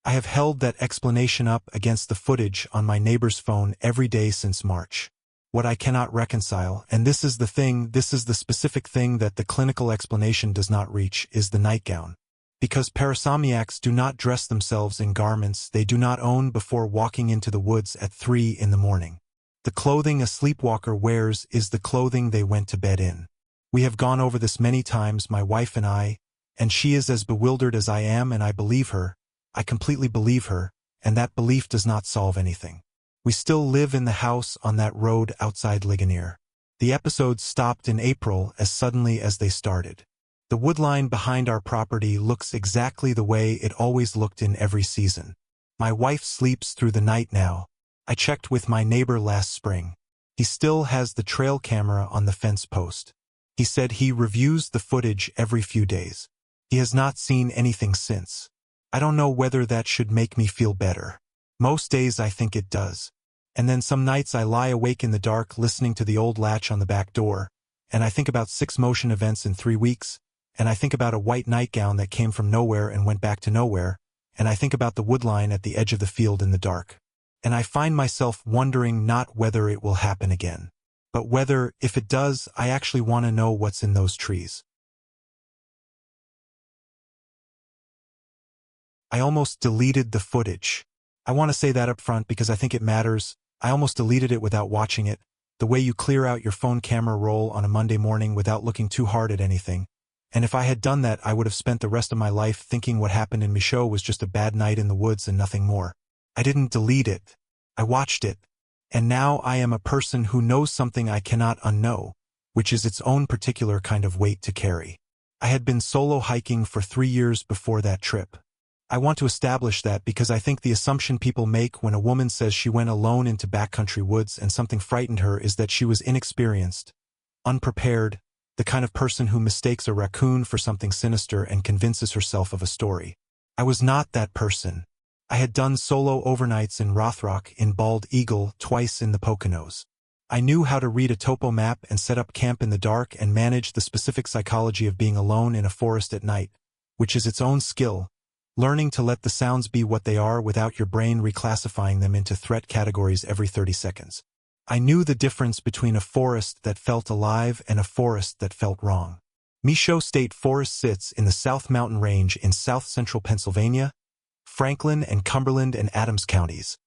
I have held that explanation up against the footage on my neighbor's phone every day since March. What I cannot reconcile, and this is the specific thing that the clinical explanation does not reach, is the nightgown. Because parasomniacs do not dress themselves in garments they do not own before walking into the woods at 3 in the morning. The clothing a sleepwalker wears is the clothing they went to bed in. We have gone over this many times, my wife and I, and she is as bewildered as I am, and I believe her. I completely believe her, and that belief does not solve anything. We still live in the house on that road outside Ligonier. The episodes stopped in April as suddenly as they started. The woodline behind our property looks exactly the way it always looked in every season. My wife sleeps through the night now. I checked with my neighbor last spring. He still has the trail camera on the fence post. He said he reviews the footage every few days. He has not seen anything since. I don't know whether that should make me feel better. Most days I think it does. And then some nights I lie awake in the dark listening to the old latch on the back door, and I think about 6 motion events in 3 weeks, and I think about a white nightgown that came from nowhere and went back to nowhere, and I think about the woodline at the edge of the field in the dark. And I find myself wondering not whether it will happen again, but whether, if it does, I actually want to know what's in those trees. I almost deleted the footage. I want to say that up front because I think it matters. I almost deleted it without watching it, the way you clear out your phone camera roll on a Monday morning without looking too hard at anything. And if I had done that, I would have spent the rest of my life thinking what happened in Michaux was just a bad night in the woods and nothing more. I didn't delete it. I watched it. And now I am a person who knows something I cannot unknow, which is its own particular kind of weight to carry. I had been solo hiking for 3 years before that trip. I want to establish that because I think the assumption people make when a woman says she went alone into backcountry woods and something frightened her is that she was inexperienced, unprepared, the kind of person who mistakes a raccoon for something sinister and convinces herself of a story. I was not that person. I had done solo overnights in Rothrock, in Bald Eagle, twice in the Poconos. I knew how to read a topo map and set up camp in the dark and manage the specific psychology of being alone in a forest at night, which is its own skill, learning to let the sounds be what they are without your brain reclassifying them into threat categories every 30 seconds. I knew the difference between a forest that felt alive and a forest that felt wrong. Michaux State Forest sits in the South Mountain Range in south-central Pennsylvania, Franklin and Cumberland and Adams counties.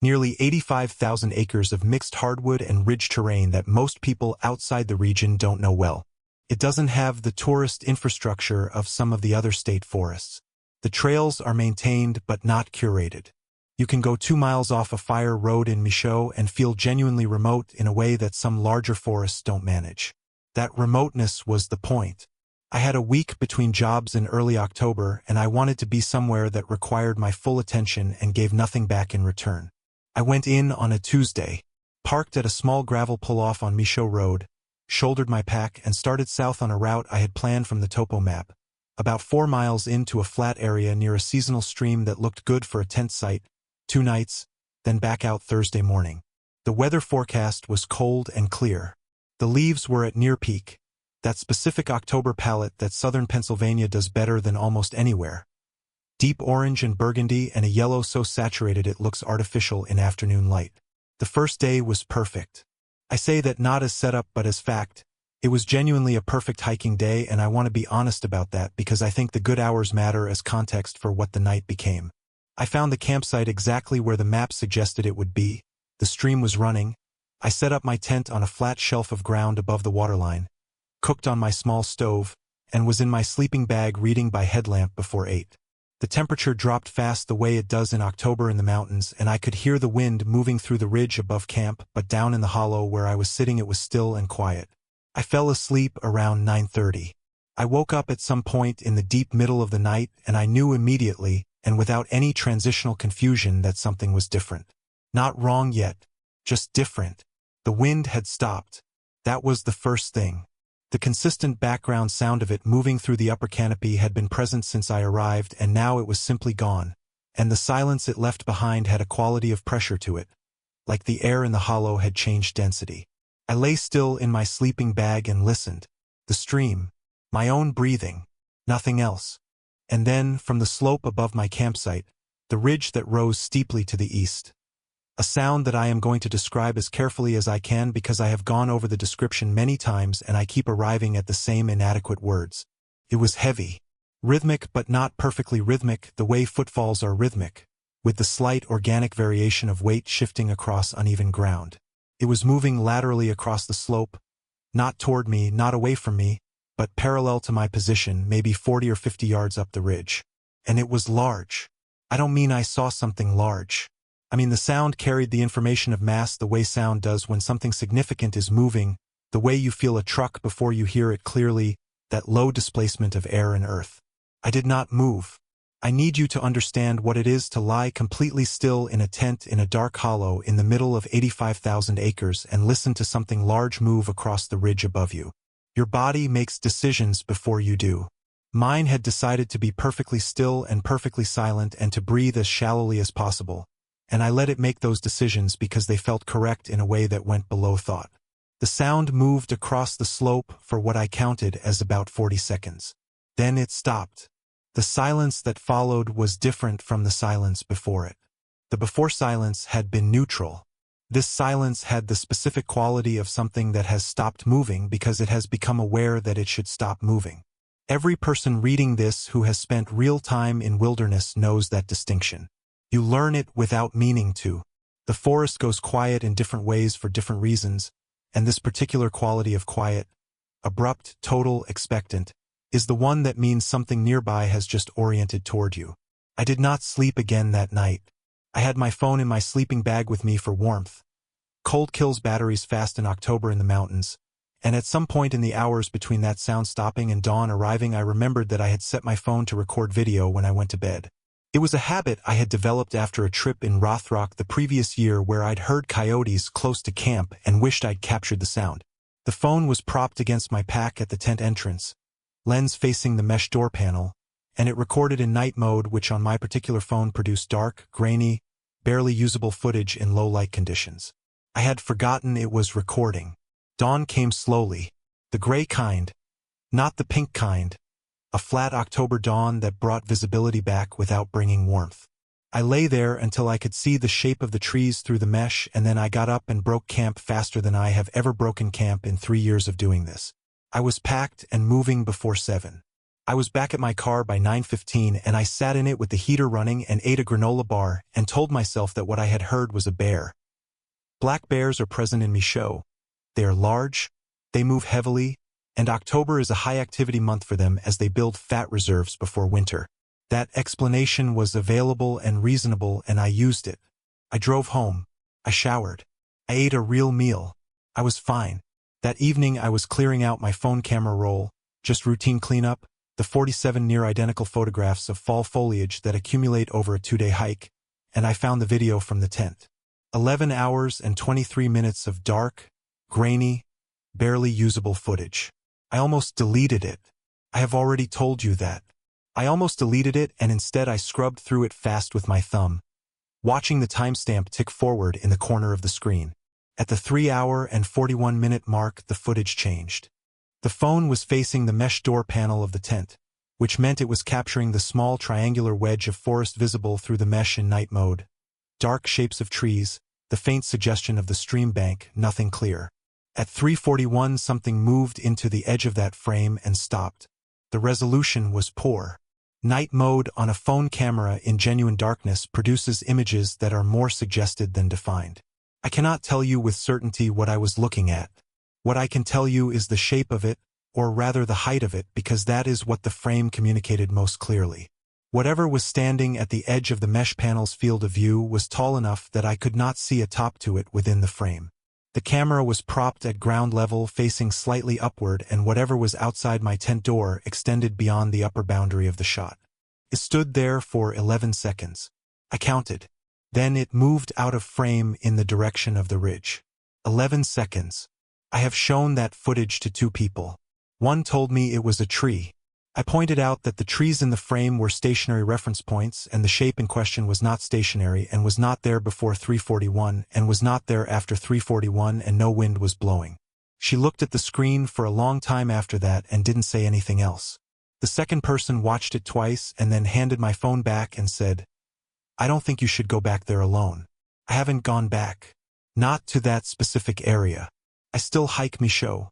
Nearly 85,000 acres of mixed hardwood and ridge terrain that most people outside the region don't know well. It doesn't have the tourist infrastructure of some of the other state forests. The trails are maintained but not curated. You can go 2 miles off a fire road in Michaux and feel genuinely remote in a way that some larger forests don't manage. That remoteness was the point. I had a week between jobs in early October, and I wanted to be somewhere that required my full attention and gave nothing back in return. I went in on a Tuesday, parked at a small gravel pull-off on Michaux Road, shouldered my pack, and started south on a route I had planned from the topo map, about 4 miles into a flat area near a seasonal stream that looked good for a tent site, 2 nights, then back out Thursday morning. The weather forecast was cold and clear. The leaves were at near peak, that specific October palette that southern Pennsylvania does better than almost anywhere. Deep orange and burgundy and a yellow so saturated it looks artificial in afternoon light. The first day was perfect. I say that not as setup but as fact. It was genuinely a perfect hiking day, and I want to be honest about that because I think the good hours matter as context for what the night became. I found the campsite exactly where the map suggested it would be. The stream was running. I set up my tent on a flat shelf of ground above the waterline, cooked on my small stove, and was in my sleeping bag reading by headlamp before 8. The temperature dropped fast the way it does in October in the mountains, and I could hear the wind moving through the ridge above camp, but down in the hollow where I was sitting it was still and quiet. I fell asleep around 9:30. I woke up at some point in the deep middle of the night, and I knew immediately, and without any transitional confusion, that something was different. Not wrong yet, just different. The wind had stopped. That was the first thing. The consistent background sound of it moving through the upper canopy had been present since I arrived, and now it was simply gone, and the silence it left behind had a quality of pressure to it, like the air in the hollow had changed density. I lay still in my sleeping bag and listened. The stream, my own breathing, nothing else. And then, from the slope above my campsite, the ridge that rose steeply to the east. A sound that I am going to describe as carefully as I can because I have gone over the description many times and I keep arriving at the same inadequate words. It was heavy. Rhythmic but not perfectly rhythmic, the way footfalls are rhythmic, with the slight organic variation of weight shifting across uneven ground. It was moving laterally across the slope, not toward me, not away from me, but parallel to my position, maybe 40 or 50 yards up the ridge. And it was large. I don't mean I saw something large. I mean the sound carried the information of mass the way sound does when something significant is moving, the way you feel a truck before you hear it clearly, that low displacement of air and earth. I did not move. I need you to understand what it is to lie completely still in a tent in a dark hollow in the middle of 85,000 acres and listen to something large move across the ridge above you. Your body makes decisions before you do. Mine had decided to be perfectly still and perfectly silent and to breathe as shallowly as possible, and I let it make those decisions because they felt correct in a way that went below thought. The sound moved across the slope for what I counted as about 40 seconds. Then it stopped. The silence that followed was different from the silence before it. The before silence had been neutral. This silence had the specific quality of something that has stopped moving because it has become aware that it should stop moving. Every person reading this who has spent real time in wilderness knows that distinction. You learn it without meaning to. The forest goes quiet in different ways for different reasons, and this particular quality of quiet, abrupt, total, expectant, is the one that means something nearby has just oriented toward you. I did not sleep again that night. I had my phone in my sleeping bag with me for warmth. Cold kills batteries fast in October in the mountains, and at some point in the hours between that sound stopping and dawn arriving I remembered that I had set my phone to record video when I went to bed. It was a habit I had developed after a trip in Rothrock the previous year where I'd heard coyotes close to camp and wished I'd captured the sound. The phone was propped against my pack at the tent entrance, lens facing the mesh door panel, and it recorded in night mode, which on my particular phone produced dark, grainy, barely usable footage in low light conditions. I had forgotten it was recording. Dawn came slowly, the gray kind, not the pink kind, a flat October dawn that brought visibility back without bringing warmth. I lay there until I could see the shape of the trees through the mesh, and then I got up and broke camp faster than I have ever broken camp in 3 years of doing this. I was packed and moving before 7. I was back at my car by 9:15 and I sat in it with the heater running and ate a granola bar and told myself that what I had heard was a bear. Black bears are present in Michaux. They are large, they move heavily, and October is a high-activity month for them as they build fat reserves before winter. That explanation was available and reasonable, and I used it. I drove home. I showered. I ate a real meal. I was fine. That evening I was clearing out my phone camera roll, just routine cleanup, the 47 near-identical photographs of fall foliage that accumulate over a 2-day hike, and I found the video from the tent. 11 hours and 23 minutes of dark, grainy, barely usable footage. I almost deleted it. I have already told you that. I almost deleted it, and instead I scrubbed through it fast with my thumb, watching the timestamp tick forward in the corner of the screen. At the 3-hour and 41-minute mark, the footage changed. The phone was facing the mesh door panel of the tent, which meant it was capturing the small triangular wedge of forest visible through the mesh in night mode. Dark shapes of trees, the faint suggestion of the stream bank, nothing clear. At 3:41, something moved into the edge of that frame and stopped. The resolution was poor. Night mode on a phone camera in genuine darkness produces images that are more suggested than defined. I cannot tell you with certainty what I was looking at. What I can tell you is the shape of it, or rather the height of it, because that is what the frame communicated most clearly. Whatever was standing at the edge of the mesh panel's field of view was tall enough that I could not see a top to it within the frame. The camera was propped at ground level, facing slightly upward, and whatever was outside my tent door extended beyond the upper boundary of the shot. It stood there for 11 seconds. I counted. Then it moved out of frame in the direction of the ridge. 11 seconds. I have shown that footage to 2 people. One told me it was a tree. I pointed out that the trees in the frame were stationary reference points, and the shape in question was not stationary and was not there before 3:41 and was not there after 3:41, and no wind was blowing. She looked at the screen for a long time after that and didn't say anything else. The second person watched it twice and then handed my phone back and said, "I don't think you should go back there alone." I haven't gone back. Not to that specific area. I still hike Michaux.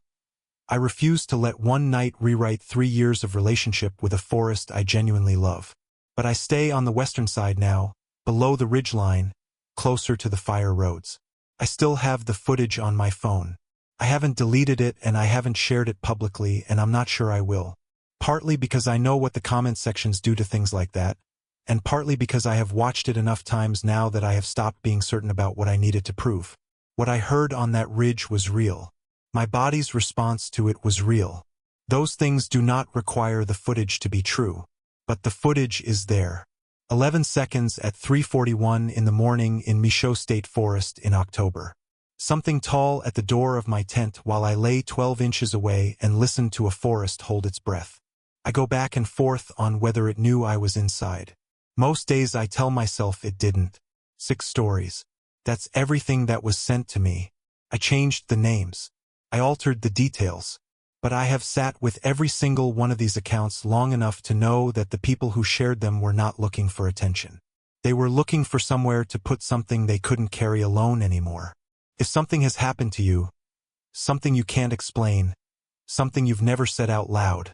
I refuse to let one night rewrite 3 years of relationship with a forest I genuinely love. But I stay on the western side now, below the ridgeline, closer to the fire roads. I still have the footage on my phone. I haven't deleted it, and I haven't shared it publicly, and I'm not sure I will. Partly because I know what the comment sections do to things like that, and partly because I have watched it enough times now that I have stopped being certain about what I needed to prove. What I heard on that ridge was real. My body's response to it was real. Those things do not require the footage to be true. But the footage is there. 11 seconds at 3:41 in the morning in Michaux State Forest in October. Something tall at the door of my tent while I lay 12 inches away and listened to a forest hold its breath. I go back and forth on whether it knew I was inside. Most days I tell myself it didn't. 6 stories. That's everything that was sent to me. I changed the names. I altered the details. But I have sat with every single one of these accounts long enough to know that the people who shared them were not looking for attention. They were looking for somewhere to put something they couldn't carry alone anymore. If something has happened to you, something you can't explain, something you've never said out loud,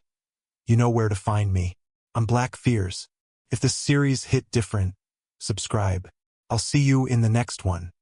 you know where to find me. I'm Black Fears. If this series hit different, subscribe. I'll see you in the next one.